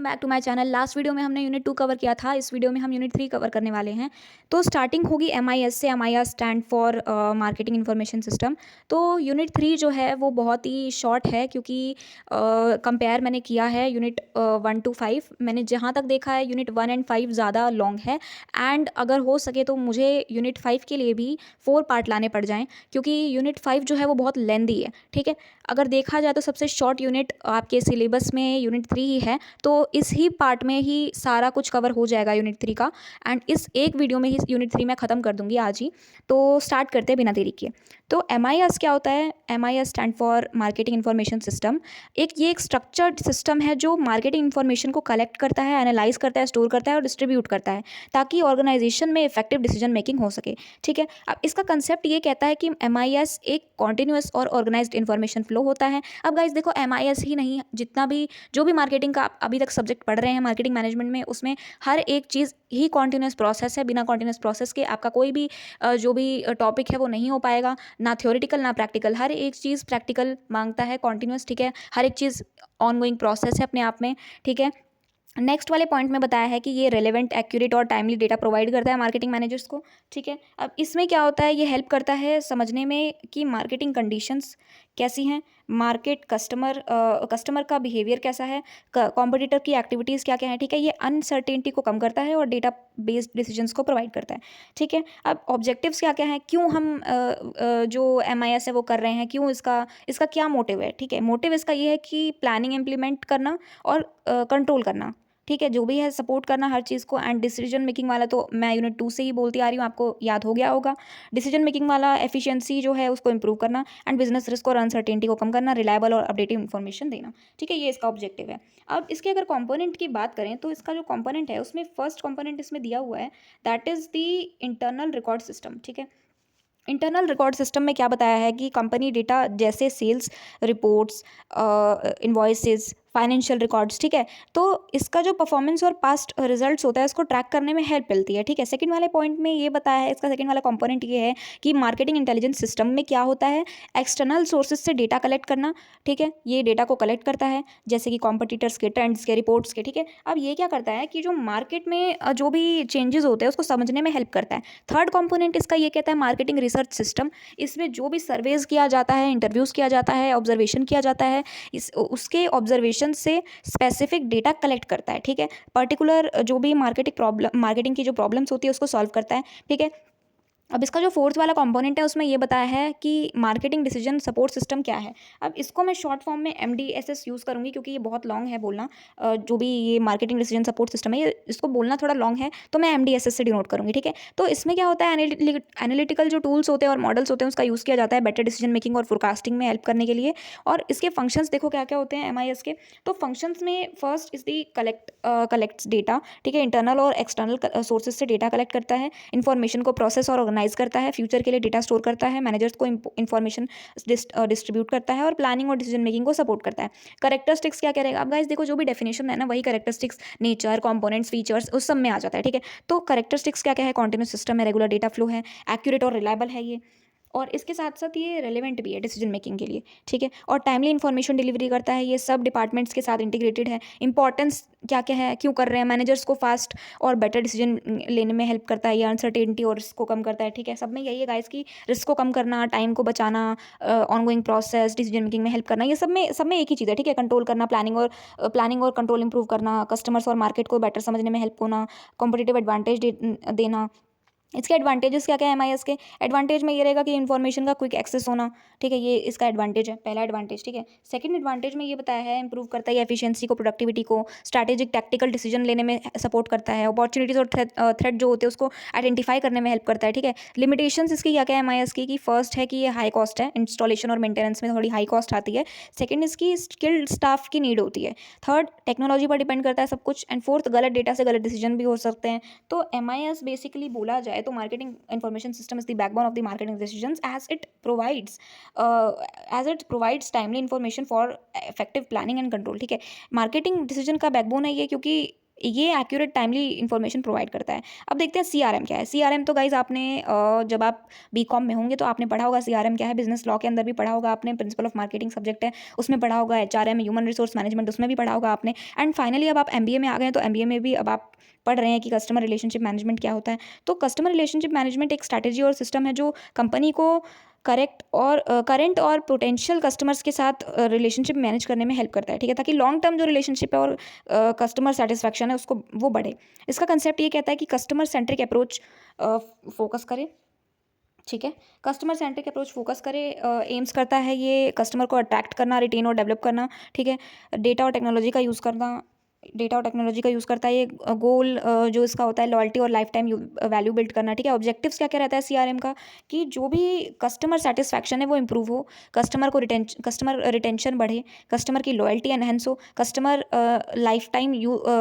Welcome back to my channel. Last video में हमने unit 2 cover किया था। इस वीडियो में हम यूनिट 3 कवर करने वाले हैं। तो स्टार्टिंग होगी MIS से। MIS stand for marketing information system. तो यूनिट 3 जो है वो बहुत ही शॉर्ट है, क्योंकि कंपेयर मैंने किया है यूनिट 1 to 5। मैंने जहाँ तक देखा है यूनिट 1 and 5 ज़्यादा लॉन्ग है, एंड अगर हो सके तो मुझे यूनिट 5 के लिए भी 4 पार्ट लाने पड़ जाएँ, क्योंकि यूनिट 5 जो है वो बहुत लेंदी है। ठीक है, अगर देखा जाए तो सबसे शॉर्ट यूनिट आपके सिलेबस में यूनिट 3 ही है, तो इस ही पार्ट में ही सारा कुछ कवर हो जाएगा यूनिट 3 का, एंड इस एक वीडियो में ही यूनिट 3 मैं ख़त्म कर दूंगी आज ही। तो स्टार्ट करते हैं बिना देरी किए। तो MIS क्या होता है? MIS stand for marketing information system. ये एक स्ट्रक्चर्ड सिस्टम है जो मार्केटिंग इन्फॉर्मेशन को कलेक्ट करता है, एनालाइज करता है, स्टोर करता है और डिस्ट्रीब्यूट करता है, ताकि ऑर्गेनाइजेशन में इफेक्टिव डिसीजन मेकिंग हो सके। ठीक है, अब इसका कंसेप्ट ये कहता है कि MIS एक कॉन्टिन्यूस और ऑर्गेनाइज्ड इन्फॉर्मेशन फ्लो होता है। अब गाइज देखो, MIS ही नहीं, जितना भी जो भी मार्केटिंग का आप अभी तक सब्जेक्ट पढ़ रहे हैं मार्केटिंग मैनेजमेंट में, उसमें हर एक चीज़ ही कॉन्टिन्यूस प्रोसेस है। बिना कॉन्टिन्यूस प्रोसेस के आपका कोई भी जो भी टॉपिक है वो नहीं हो पाएगा, ना थ्योरेटिकल ना प्रैक्टिकल। हर एक चीज़ प्रैक्टिकल मांगता है, कॉन्टिन्यूस। ठीक है, हर एक चीज़ ऑनगोइंग प्रोसेस है अपने आप में। ठीक है, नेक्स्ट वाले पॉइंट में बताया है कि ये रेलेवेंट, एक्यूरेट और टाइमली डेटा प्रोवाइड करता है मार्केटिंग मैनेजर्स को। ठीक है, अब इसमें क्या होता है, ये हेल्प करता है समझने में कि मार्केटिंग कंडीशंस कैसी हैं, मार्केट कस्टमर का बिहेवियर कैसा है, कॉम्पिटिटर की एक्टिविटीज़ क्या क्या है। ठीक है, ये अनसर्टेनिटी को कम करता है और डेटा बेस्ड डिसीजंस को प्रोवाइड करता है। ठीक है, अब ऑब्जेक्टिव्स क्या क्या हैं, क्यों हम जो MIS है वो कर रहे हैं, क्यों इसका इसका क्या मोटिव है। ठीक है, मोटिव इसका ये है कि प्लानिंग इम्प्लीमेंट करना और कंट्रोल करना। ठीक है, जो भी है सपोर्ट करना हर चीज़ को। एंड डिसीजन मेकिंग वाला तो मैं यूनिट 2 से ही बोलती आ रही हूँ, आपको याद हो गया होगा। डिसीजन मेकिंग वाला एफिशिएंसी जो है उसको इंप्रूव करना, एंड बिजनेस रिस्क और अनसर्टेनिटी को कम करना, रिलायबल और अपडेटिव इन्फॉर्मेशन देना। ठीक है, ये इसका ऑब्जेक्टिव है। अब इसके अगर कंपोनेंट की बात करें तो इसका जो कंपोनेंट है उसमें फर्स्ट कंपोनेंट इसमें दिया हुआ है, that is the internal record system. ठीक है, इंटरनल रिकॉर्ड सिस्टम में क्या बताया है कि कंपनी डेटा जैसे sales reports, invoices, financial records. ठीक है, तो इसका जो परफॉर्मेंस और पास्ट रिजल्ट्स होता है उसको ट्रैक करने में हेल्प मिलती है। ठीक है, सेकंड वाले पॉइंट में ये बताया है, इसका सेकंड वाला कंपोनेंट ये है कि मार्केटिंग इंटेलिजेंस सिस्टम में क्या होता है, एक्सटर्नल सोर्सेज से डेटा कलेक्ट करना। ठीक है, ये डेटा को कलेक्ट करता है, जैसे कि कॉम्पिटिटर्स के, ट्रेंड्स के, रिपोर्ट्स के। ठीक है, अब ये क्या करता है कि जो मार्केट में जो भी चेंजेस होते हैं उसको समझने में हेल्प करता है। थर्ड कंपोनेंट इसका ये कहता है मार्केटिंग रिसर्च सिस्टम। इसमें जो भी सर्वेज किया जाता है, इंटरव्यूज़ किया जाता है, ऑब्जर्वेशन किया जाता है, इस उसके ऑब्जर्वेशन से स्पेसिफिक डेटा कलेक्ट करता है। ठीक है, पर्टिकुलर जो भी मार्केटिंग की जो प्रॉब्लम्स होती है उसको सॉल्व करता है। ठीक है, अब इसका जो फोर्थ वाला कंपोनेंट है उसमें ये बताया है कि मार्केटिंग डिसीजन सपोर्ट सिस्टम क्या है। अब इसको मैं शॉर्ट फॉर्म में MDSS यूज़ करूँगी, क्योंकि ये बहुत लॉन्ग है बोलना। जो भी ये मार्केटिंग डिसीजन सपोर्ट सिस्टम है, ये इसको बोलना थोड़ा लॉन्ग है, तो मैं MDSS से डिनोट करूँगी। ठीक है, तो इसमें क्या होता है, एनालिटिकल जो टूल्स होते हैं और मॉडल्स होते हैं उसका यूज़ किया जाता है बेटर डिसीजन मेकिंग और फोरकास्टिंग में हेल्प करने के लिए। और इसके फंक्शंस देखो क्या क्या होते हैं MIS के। तो फंक्शंस में first is the collects data. ठीक है, इंटरनल और एक्सटर्नल सोर्सेज से डेटा कलेक्ट करता है, इन्फॉर्मेशन को प्रोसेस और ऑर्गेनाइज करता है, फ्यूचर के लिए डेटा स्टोर करता है, मैनेजर्स को इन्फॉर्मेशन डिस्ट्रीब्यूट करता है, और प्लानिंग और डिसीजन मेकिंग को सपोर्ट करता है। करेक्टरिस्टिक्स क्या करेगा? अब गाइस देखो, जो भी डेफिनेशन है ना, वही करेक्टरिस्टिक्स, नेचर, कंपोनेंट्स, फीचर्स उस सब में आ जाता है। ठीक है, तो करेक्टरिस्टिक्स क्या क्या है, कॉन्टिन्यूस सिस्टम है, रेगुलर डेटा फ्लो है, एक्यूरेट और रिलायबल है ये, और इसके साथ साथ ये रेलेवेंट भी है डिसीजन मेकिंग के लिए। ठीक है, और टाइमली इन्फॉर्मेशन डिलीवरी करता है, ये सब डिपार्टमेंट्स के साथ इंटीग्रेटेड है। इंपॉर्टेंस क्या क्या है, क्यों कर रहे हैं, मैनेजर्स को फास्ट और बेटर डिसीजन लेने में हेल्प करता है, ये अनसर्टेनिटी और रिस्क को कम करता है। ठीक है, सब में यही है गाइस कि रिस्क को कम करना, टाइम को बचाना, ऑनगोइंग प्रोसेस, डिसीजन मेकिंग में हेल्प करना, ये सब में एक ही चीज़ है। ठीक है, कंट्रोल करना, प्लानिंग और कंट्रोल इंप्रूव करना, कस्टमर्स और मार्केट को बेटर समझने में हेल्प होना, कॉम्पिटिटिव एडवांटेज देना। इसके एडवांटेजेस क्या क्या है MIS के? एडवांटेज में ये रहेगा कि इन्फॉर्मेशन का क्विक एक्सेस होना। ठीक है, ये इसका एडवांटेज है, पहला एडवांटेज। ठीक है, सेकंड एडवांटेज में ये बताया है, इंप्रूव करता है एफिशिएंसी को, प्रोडक्टिविटी को, स्ट्रैटेजिक टैक्टिकल डिसीजन लेने में सपोर्ट करता है, अपॉर्चुनिटीज और थ्रेट जो होते हैं उसको आइडेंटिफाई करने में हेल्प करता है। ठीक है, लिमिटेशंस इसकी क्या क्या है MIS की? कि फर्स्ट है कि ये हाई कॉस्ट है, इंस्टॉलेशन और मेंटेनेंस में थोड़ी हाई कॉस्ट आती है। सेकंड, इसकी स्किल्ड स्टाफ की नीड होती है। थर्ड, टेक्नोलॉजी पर डिपेंड करता है सब कुछ। एंड फोर्थ, गलत डेटा से गलत डिसीजन भी हो सकते हैं। तो MIS बेसिकली बोला जाए तो marketing information system is the backbone of the marketing decisions, as it provides timely information for effective planning and control. ठीक है, मार्केटिंग डिसीजन का बैकबोन है ये, क्योंकि ये एक्यूरेट टाइमली इन्फॉर्मेशन प्रोवाइड करता है। अब देखते हैं सीआरएम क्या है। सीआरएम तो गाइज आपने जब आप बीकॉम में होंगे तो आपने पढ़ा होगा सीआरएम क्या है। बिजनेस लॉ के अंदर भी पढ़ा होगा आपने, प्रिंसिपल ऑफ मार्केटिंग सब्जेक्ट है उसमें पढ़ा होगा, एचआरएम ह्यूमन रिसोर्स मैनेजमेंट उसमें भी पढ़ा होगा आपने। एंड फाइनली अब आप एमबीए में आ गए हैं तो एमबीए में भी अब आप पढ़ रहे हैं कि कस्टमर रिलेशनशिप मैनेजमेंट क्या होता है। तो कस्टमर रिलेशनशिप मैनेजमेंट एक स्ट्रैटेजी और सिस्टम है जो कंपनी को करेंट और पोटेंशियल कस्टमर्स के साथ रिलेशनशिप मैनेज करने में हेल्प करता है, ठीक है, ताकि लॉन्ग टर्म जो रिलेशनशिप है और कस्टमर सेटिस्फैक्शन है उसको वो बढ़े। इसका कंसेप्ट ये कहता है कि कस्टमर सेंट्रिक अप्रोच फोकस करे, ठीक है, कस्टमर सेंट्रिक अप्रोच फोकस करे, एम्स करता है ये कस्टमर को अट्रैक्ट करना, रिटेन और डेवलप करना, ठीक है, डेटा और टेक्नोलॉजी का यूज़ करना, डेटा और टेक्नोलॉजी का यूज़ करता है ये। गोल जो इसका होता है लॉयल्टी और लाइफ टाइम वैल्यू बिल्ड करना, ठीक है। ऑब्जेक्टिव्स क्या क्या रहता है सीआरएम का, कि जो भी कस्टमर सेटिस्फैक्शन है वो इंप्रूव हो, कस्टमर रिटेंशन बढ़े, कस्टमर की लॉयल्टी एनहेंस हो, customer life time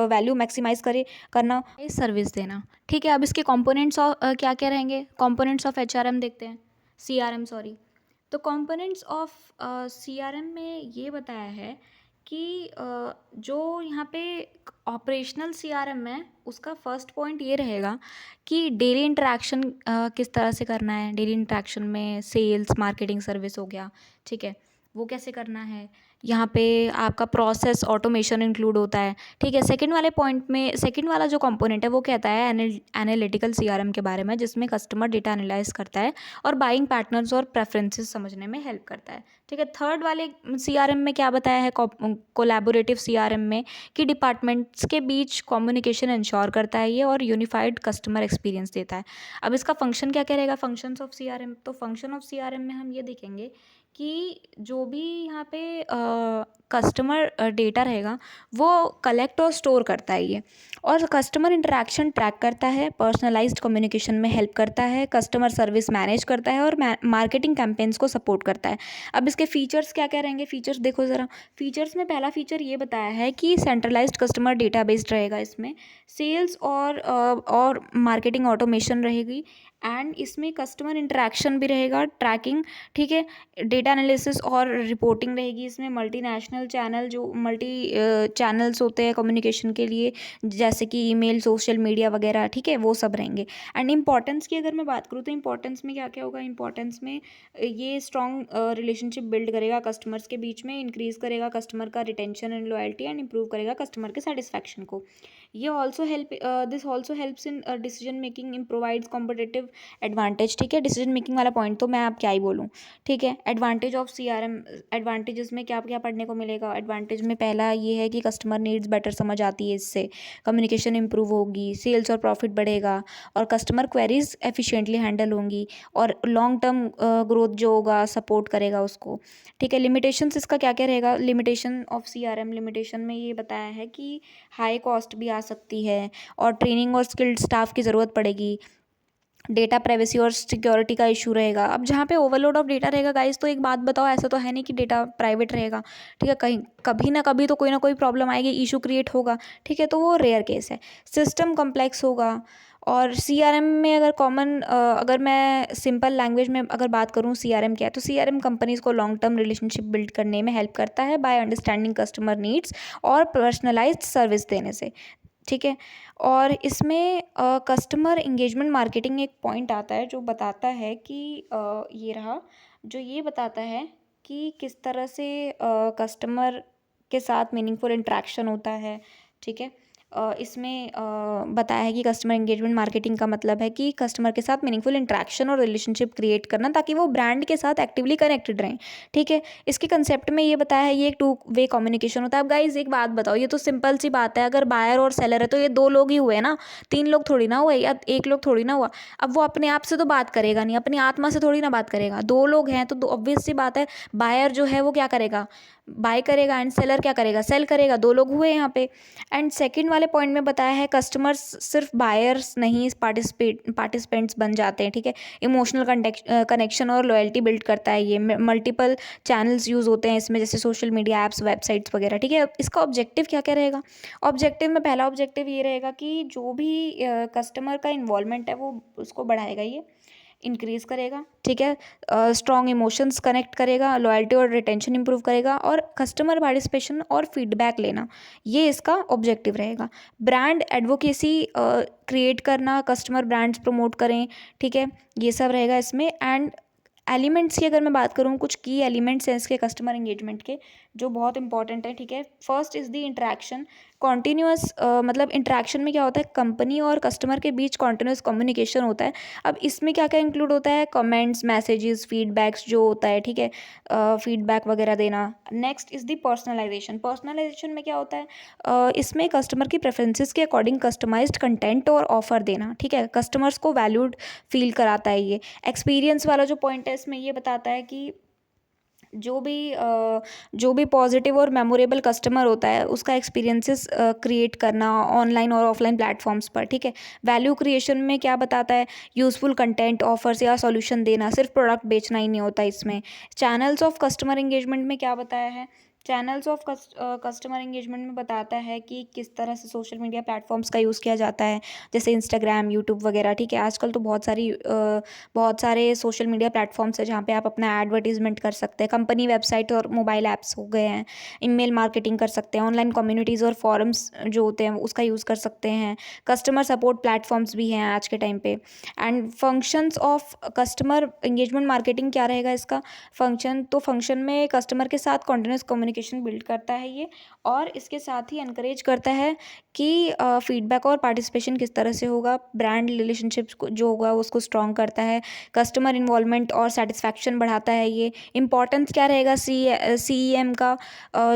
value maximize करना, सर्विस देना, ठीक है। अब इसके कंपोनेंट्स क्या क्या रहेंगे, कंपोनेंट्स ऑफ एचआरएम देखते हैं, सीआरएम सॉरी। तो कंपोनेंट्स ऑफ सीआरएम में ये बताया है कि जो यहाँ पे ऑपरेशनल सीआरएम है उसका फर्स्ट पॉइंट ये रहेगा कि डेली इंटरेक्शन किस तरह से करना है। डेली इंटरेक्शन में सेल्स मार्केटिंग सर्विस हो गया, ठीक है, वो कैसे करना है। यहाँ पे आपका प्रोसेस ऑटोमेशन इंक्लूड होता है, ठीक है। सेकंड वाले पॉइंट में सेकंड वाला जो कंपोनेंट है वो कहता है एनालिटिकल सीआरएम के बारे में, जिसमें कस्टमर डेटा एनालाइज करता है और बाइंग पैटर्न्स और प्रेफरेंसेस समझने में हेल्प करता है, ठीक है। थर्ड वाले सीआरएम में क्या बताया है, कोलैबोरेटिव सीआरएम में, कि डिपार्टमेंट्स के बीच कम्युनिकेशन इंश्योर करता है ये और यूनिफाइड कस्टमर एक्सपीरियंस देता है। अब इसका फंक्शन क्या क्या रहेगा, फंक्शंस ऑफ सीआरएम। तो फंक्शन ऑफ सीआरएम में हम ये देखेंगे कि जो भी यहाँ पे कस्टमर डेटा रहेगा वो कलेक्ट और स्टोर करता है ये, और कस्टमर इंटरेक्शन ट्रैक करता है, पर्सनलाइज्ड कम्युनिकेशन में हेल्प करता है, कस्टमर सर्विस मैनेज करता है और मार्केटिंग कैंपेन्स को सपोर्ट करता है। अब इसके फीचर्स क्या क्या रहेंगे, फीचर्स देखो ज़रा। फीचर्स में पहला फीचर ये बताया है कि सेंट्रलाइज्ड कस्टमर डेटाबेस रहेगा इसमें, सेल्स और मार्केटिंग ऑटोमेशन रहेगी, एंड इसमें कस्टमर इंटरेक्शन भी रहेगा, ट्रैकिंग, ठीक है, डेटा एनालिसिस और रिपोर्टिंग रहेगी इसमें। मल्टीनेशनल चैनल जो मल्टी चैनल्स होते हैं कम्युनिकेशन के लिए, जैसे कि ईमेल सोशल मीडिया वगैरह, ठीक है, वो सब रहेंगे। एंड इंपॉर्टेंस की अगर मैं बात करूँ तो इंपॉर्टेंस में क्या क्या होगा, इंपॉर्टेंस में ये स्ट्रॉन्ग रिलेशनशिप बिल्ड करेगा कस्टमर्स के बीच में, इंक्रीज करेगा कस्टमर का retention and loyalty, and improve करेगा कस्टमर के सेटिस्फैक्शन को। ये also this also helps in decision making, provides competitive advantage, ठीक है। डिसीजन मेकिंग वाला पॉइंट तो मैं अब क्या ही बोलूँ, ठीक है। एडवांटेज ऑफ सीआरएम, एडवांटेजेस में क्या क्या पढ़ने को मिलेगा। एडवांटेज में पहला ये है कि कस्टमर नीड्स बेटर समझ आती है इससे, कम्युनिकेशन इंप्रूव होगी, सेल्स और प्रॉफिट बढ़ेगा, और कस्टमर क्वेरीज एफिशिएंटली हैंडल होंगी, और लॉन्ग टर्म ग्रोथ जो होगा सपोर्ट करेगा उसको, ठीक है। लिमिटेशंस इसका क्या क्या रहेगा, लिमिटेशन ऑफ सीआरएम, लिमिटेशन में ये बताया है कि हाई कॉस्ट भी आ सकती है, और ट्रेनिंग और स्किल्ड स्टाफ की ज़रूरत पड़ेगी, डेटा प्राइवेसी और सिक्योरिटी का इशू रहेगा। अब जहाँ पे ओवरलोड ऑफ डेटा रहेगा गाइस, तो एक बात बताओ, ऐसा तो है नहीं कि डेटा प्राइवेट रहेगा, ठीक है, कहीं कभी ना कभी तो कोई ना कोई प्रॉब्लम आएगी, इशू क्रिएट होगा, ठीक है, तो वो रेयर केस है। सिस्टम कम्प्लेक्स होगा, और सीआरएम में अगर मैं सिंपल लैंग्वेज में अगर बात करूँ सीआरएम क्या है, तो सीआरएम कंपनीज को लॉन्ग टर्म रिलेशनशिप बिल्ड करने में हेल्प करता है बाय अंडरस्टैंडिंग कस्टमर नीड्स और पर्सनलाइज्ड सर्विस देने से, ठीक है। और इसमें कस्टमर इंगेजमेंट मार्केटिंग एक पॉइंट आता है जो बताता है कि ये रहा, जो ये बताता है कि किस तरह से कस्टमर के साथ मीनिंगफुल इंटरेक्शन होता है, ठीक है। इसमें बताया है कि कस्टमर इंगेजमेंट मार्केटिंग का मतलब है कि कस्टमर के साथ मीनिंगफुल इंटरेक्शन और रिलेशनशिप क्रिएट करना, ताकि वो ब्रांड के साथ एक्टिवली कनेक्टेड रहें, ठीक है। इसके कंसेप्ट में ये बताया है ये एक टू वे कम्युनिकेशन होता है। अब गाइज एक बात बताओ, ये तो सिंपल सी बात है, अगर बायर और सेलर है तो ये दो लोग ही हुए ना, तीन लोग थोड़ी ना हुए, या एक लोग थोड़ी ना हुआ। अब वो अपने आप से तो बात करेगा नहीं, अपनी आत्मा से थोड़ी ना बात करेगा, दो लोग हैं तो ऑब्वियस सी बात है, बायर जो है वो क्या करेगा, बाय करेगा, एंड सेलर क्या करेगा, सेल करेगा, दो लोग हुए यहाँ पे। एंड सेकंड वाले पॉइंट में बताया है कस्टमर्स सिर्फ बायर्स नहीं पार्टिसिपेंट्स बन जाते हैं, ठीक है। इमोशनल कनेक्शन और लॉयल्टी बिल्ड करता है ये, मल्टीपल चैनल्स यूज़ होते हैं इसमें, जैसे सोशल मीडिया ऐप्स, वेबसाइट्स वगैरह, ठीक है। इसका ऑब्जेक्टिव क्या क्या रहेगा, ऑब्जेक्टिव में पहला ऑब्जेक्टिव ये रहेगा कि जो भी कस्टमर का इन्वॉल्वमेंट है वो उसको बढ़ाएगा ये, इंक्रीज़ करेगा, ठीक है। स्ट्रॉन्ग इमोशंस कनेक्ट करेगा, लॉयल्टी और रिटेंशन इंप्रूव करेगा, और कस्टमर पार्टिसिपेशन और फीडबैक लेना, ये इसका ऑब्जेक्टिव रहेगा। ब्रांड एडवोकेसी क्रिएट करना, कस्टमर ब्रांड्स प्रमोट करें, ठीक है, ये सब रहेगा इसमें। एंड एलिमेंट्स की अगर मैं बात करूँ, कुछ की एलिमेंट्स हैं इसके कस्टमर एंगेजमेंट के जो बहुत इंपॉर्टेंट है, ठीक है। First is the interaction, continuous, मतलब इंटरेक्शन में क्या होता है, कंपनी और कस्टमर के बीच कॉन्टीन्यूअस कम्युनिकेशन होता है। अब इसमें क्या क्या इंक्लूड होता है, कमेंट्स, मैसेजेस, फीडबैक्स जो होता है, ठीक है, फीडबैक वगैरह देना। Next is the personalization, personalization में क्या होता है, इसमें कस्टमर की प्रेफरेंसेस के अकॉर्डिंग कस्टमाइज्ड कंटेंट और ऑफर देना, ठीक है, कस्टमर्स को वैल्यूड फील कराता है ये। एक्सपीरियंस वाला जो पॉइंट है इसमें ये बताता है कि जो भी पॉजिटिव और मेमोरेबल कस्टमर होता है उसका एक्सपीरियंसेस क्रिएट करना ऑनलाइन और ऑफलाइन प्लेटफॉर्म्स पर, ठीक है। वैल्यू क्रिएशन में क्या बताता है, यूज़फुल कंटेंट, ऑफर्स या सॉल्यूशन देना, सिर्फ प्रोडक्ट बेचना ही नहीं होता इसमें। चैनल्स ऑफ कस्टमर एंगेजमेंट में क्या बताया है, चैनल्स ऑफ कस्टमर एंगेजमेंट में बताता है कि किस तरह से सोशल मीडिया प्लेटफॉर्म्स का यूज़ किया जाता है, जैसे इंस्टाग्राम, यूट्यूब वगैरह, ठीक है। आजकल तो बहुत सारे सोशल मीडिया प्लेटफॉर्म्स है जहाँ पे आप अपना एडवर्टीजमेंट कर सकते हैं, कंपनी वेबसाइट और मोबाइल ऐप्स हो गए हैं, ईमेल मार्केटिंग कर सकते हैं, ऑनलाइन कम्युनिटीज़ और फॉरम्स जो होते हैं उसका यूज़ कर सकते हैं, कस्टमर सपोर्ट प्लेटफॉर्म्स भी हैं आज के टाइम पे। And functions of customer engagement marketing क्या रहेगा इसका फंक्शन, तो फंक्शन में कस्टमर के साथ कॉन्टिन्यूस कम्युनिकेशन बिल्ड करता है ये, और इसके साथ ही एनकरेज करता है कि फीडबैक और पार्टिसिपेशन किस तरह से होगा, ब्रांड रिलेशनशिप्स को जो होगा उसको स्ट्रॉन्ग करता है, कस्टमर इन्वॉल्वमेंट और सेटिस्फैक्शन बढ़ाता है ये। इंपॉर्टेंस क्या रहेगा CEM का,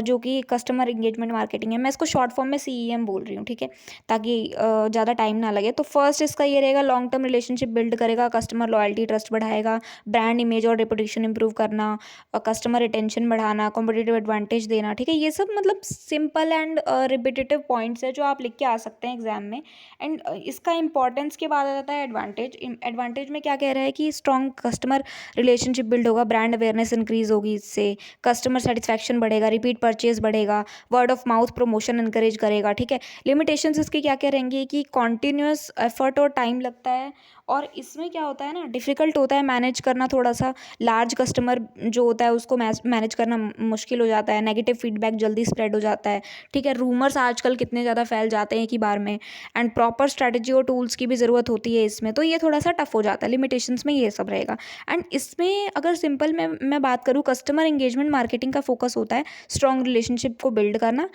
जो कि कस्टमर इंगेजमेंट मार्केटिंग है, मैं इसको शॉर्ट फॉर्म में CEM बोल रही हूँ, ठीक है, ताकि ज़्यादा टाइम ना लगे। तो फर्स्ट इसका ये रहेगा, लॉन्ग टर्म रिलेशनशिप बिल्ड करेगा, कस्टमर लॉयल्टी ट्रस्ट बढ़ाएगा, ब्रांड इमेज और रेपुटेशन इंप्रूव करना, कस्टमर रिटेंशन बढ़ाना, कॉम्पिटिटिव एडवांटेज देना, ठीक है। ये सब मतलब सिंपल एंड रिपीटेटिव पॉइंट्स है जो आप लिख के आ सकते हैं एग्जाम में। एंड इसका इंपॉर्टेंस के बाद आ जाता है एडवांटेज। एडवांटेज में क्या कह रहा है कि स्ट्रॉन्ग कस्टमर रिलेशनशिप बिल्ड होगा, ब्रांड अवेयरनेस इंक्रीज होगी इससे, कस्टमर सेटिस्फैक्शन बढ़ेगा, रिपीट परचेज बढ़ेगा, word of mouth promotion encourage करेगा, ठीक है। लिमिटेशंस इसकी क्या क्या रहेंगी कि कॉन्टीन्यूअस एफर्ट और टाइम लगता है, और इसमें क्या होता है ना, डिफ़िकल्ट होता है मैनेज करना, थोड़ा सा लार्ज कस्टमर जो होता है उसको मैनेज करना मुश्किल हो जाता है, नेगेटिव फीडबैक जल्दी स्प्रेड हो जाता है, ठीक है। रूमर्स आजकल कितने ज़्यादा फैल जाते हैं एक ही बार में, एंड प्रॉपर स्ट्रैटेजी और टूल्स की भी ज़रूरत होती है इसमें, तो ये थोड़ा सा टफ हो जाता है, लिमिटेशंस में ये सब रहेगा। एंड इसमें अगर सिंपल में मैं बात करूँ, कस्टमर एंगेजमेंट मार्केटिंग का फोकस होता है स्ट्रॉन्ग रिलेशनशिप को बिल्ड करना,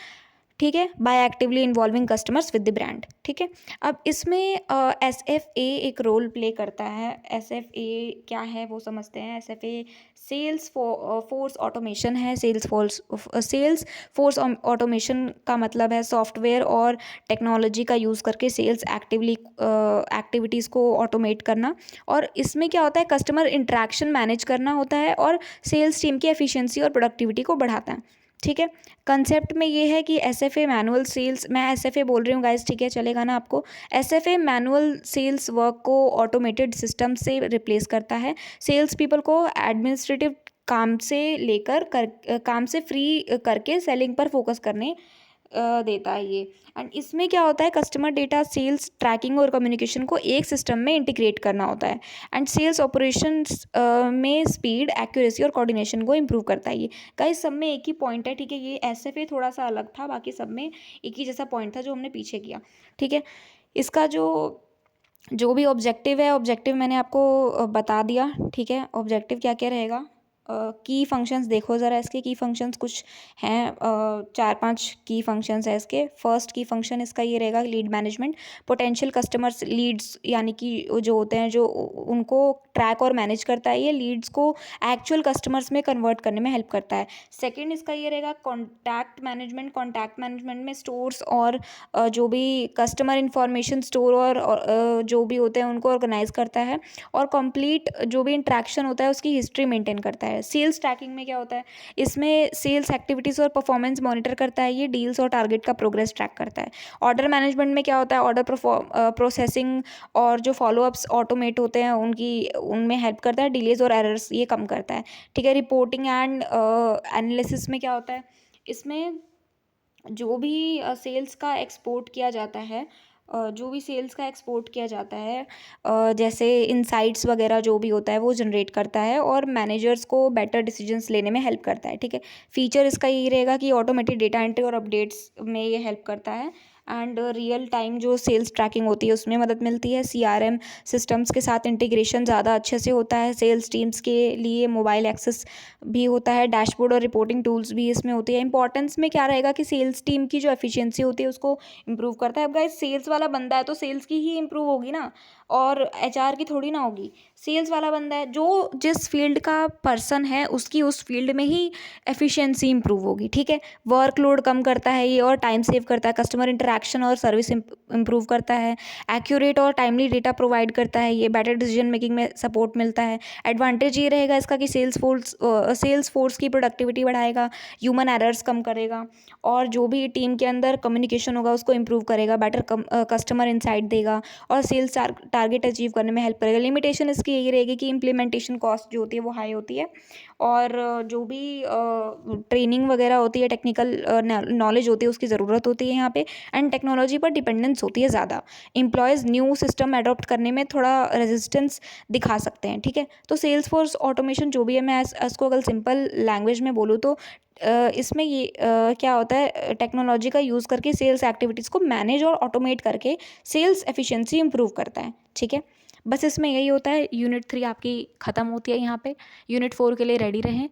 ठीक है, by actively involving customers with the brand, ठीक है। अब इसमें SFA एक रोल प्ले करता है। SFA क्या है वो समझते हैं। SFA सेल्स फोर्स ऑटोमेशन है। सेल्स फोर्स ऑटोमेशन का मतलब है सॉफ्टवेयर और टेक्नोलॉजी का यूज़ करके सेल्स एक्टिविटीज़ को ऑटोमेट करना, और इसमें क्या होता है, कस्टमर इंटरेक्शन मैनेज करना होता है, और सेल्स टीम की एफिशिएंसी और प्रोडक्टिविटी को बढ़ाता है, ठीक है। कंसेप्ट में ये है कि SFA मैनुअल सेल्स, मैं SFA बोल रही हूँ गाइस, ठीक है, चलेगा ना आपको। SFA मैनुअल सेल्स वर्क को ऑटोमेटेड सिस्टम से रिप्लेस करता है, सेल्स पीपल को एडमिनिस्ट्रेटिव काम से फ्री करके सेलिंग पर फोकस करने देता है ये। एंड इसमें क्या होता है, कस्टमर डेटा, सेल्स ट्रैकिंग और कम्युनिकेशन को एक सिस्टम में इंटीग्रेट करना होता है, एंड सेल्स ऑपरेशंस में स्पीड, एक्यूरेसी और कोऑर्डिनेशन को इम्प्रूव करता है ये। गाइस सब में एक ही पॉइंट है, ठीक है, ये SFA थोड़ा सा अलग था, बाकी सब में एक ही जैसा पॉइंट था जो हमने पीछे किया, ठीक है। इसका जो भी ऑब्जेक्टिव है, ऑब्जेक्टिव मैंने आपको बता दिया, ठीक है। ऑब्जेक्टिव क्या क्या रहेगा, की फंक्शंस देखो ज़रा, इसके की फंक्शंस कुछ हैं, 4-5 की फंक्शंस है इसके। फर्स्ट की फंक्शन इसका ये रहेगा, lead management, potential customers leads यानी कि जो होते हैं जो उनको ट्रैक और मैनेज करता है, ये लीड्स को एक्चुअल कस्टमर्स में कन्वर्ट करने में हेल्प करता है। सेकेंड इसका ये रहेगा कॉन्टैक्ट मैनेजमेंट, कॉन्टैक्ट मैनेजमेंट में स्टोर्स और जो भी कस्टमर इंफॉर्मेशन स्टोर और जो भी होते हैं उनको ऑर्गेनाइज करता है, और कंप्लीट जो भी इंट्रैक्शन होता है उसकी हिस्ट्री मेंटेन करता है। सेल्स ट्रैकिंग में क्या होता है, इसमें सेल्स एक्टिविटीज़ और परफॉर्मेंस मॉनिटर करता है, ये डील्स और टारगेट का प्रोग्रेस ट्रैक करता है। ऑर्डर मैनेजमेंट में क्या होता है, ऑर्डर प्रोसेसिंग और जो फॉलोअप्स ऑटोमेट होते हैं उनमें हेल्प करता है, डिलेज और एरर्स ये कम करता है, ठीक है। रिपोर्टिंग एंड एनालिसिस में क्या होता है, इसमें जो भी सेल्स का एक्सपोर्ट किया जाता है जो भी सेल्स का एक्सपोर्ट किया जाता है, जैसे इनसाइट्स वगैरह जो भी होता है वो जनरेट करता है और मैनेजर्स को बेटर डिसीजंस लेने में हेल्प करता है, ठीक है। फीचर इसका यही रहेगा कि ऑटोमेटेड डेटा एंट्री और अपडेट्स में ये हेल्प करता है, एंड रियल टाइम जो सेल्स ट्रैकिंग होती है उसमें मदद मिलती है। सीआरएम सिस्टम्स के साथ इंटीग्रेशन ज़्यादा अच्छे से होता है। सेल्स टीम्स के लिए मोबाइल एक्सेस भी होता है। डैशबोर्ड और रिपोर्टिंग टूल्स भी इसमें होती है। इंपॉर्टेंस में क्या रहेगा कि सेल्स टीम की जो एफिशिएंसी होती है उसको इम्प्रूव करता है। अब गाइस सेल्स वाला बंदा है तो सेल्स की ही इम्प्रूव होगी ना, और एचआर की थोड़ी ना होगी। सेल्स वाला बंदा है, जो जिस फील्ड का पर्सन है उसकी उस फील्ड में ही एफिशिएंसी इंप्रूव होगी, ठीक है। वर्कलोड कम करता है ये और टाइम सेव करता है। कस्टमर इंटरेक्शन और सर्विस इंप्रूव करता है। एक्यूरेट और टाइमली डेटा प्रोवाइड करता है ये। बेटर डिसीजन मेकिंग में सपोर्ट मिलता है। एडवांटेज ये रहेगा इसका कि सेल्स फोर्स की प्रोडक्टिविटी बढ़ाएगा, ह्यूमन एरर्स कम करेगा, और जो भी टीम के अंदर कम्युनिकेशन होगा उसको इम्प्रूव करेगा। बेटर कस्टमर इंसाइट देगा और सेल्स टारगेट अचीव करने में हेल्प करेगा। लिमिटेशन इसकी यही रहेगी कि इम्प्लीमेंटेशन कॉस्ट जो होती है वो हाई होती है, और जो भी ट्रेनिंग वगैरह होती है, टेक्निकल नॉलेज होती है उसकी ज़रूरत होती है यहाँ पे, एंड टेक्नोलॉजी पर डिपेंडेंस होती है ज़्यादा। एम्प्लॉयज़ न्यू सिस्टम अडॉप्ट करने में थोड़ा रेजिस्टेंस दिखा सकते हैं, ठीक है। तो सेल्स फोर्स ऑटोमेशन जो भी है, मैं इसको अगर सिंपल लैंग्वेज में बोलूँ तो इसमें ये क्या होता है, टेक्नोलॉजी का यूज़ करके सेल्स एक्टिविटीज़ को मैनेज और ऑटोमेट करके सेल्स एफिशिएंसी इंप्रूव करता है, ठीक है। बस इसमें यही होता है। यूनिट 3 आपकी ख़त्म होती है यहाँ पे। यूनिट 4 के लिए रेडी रहें।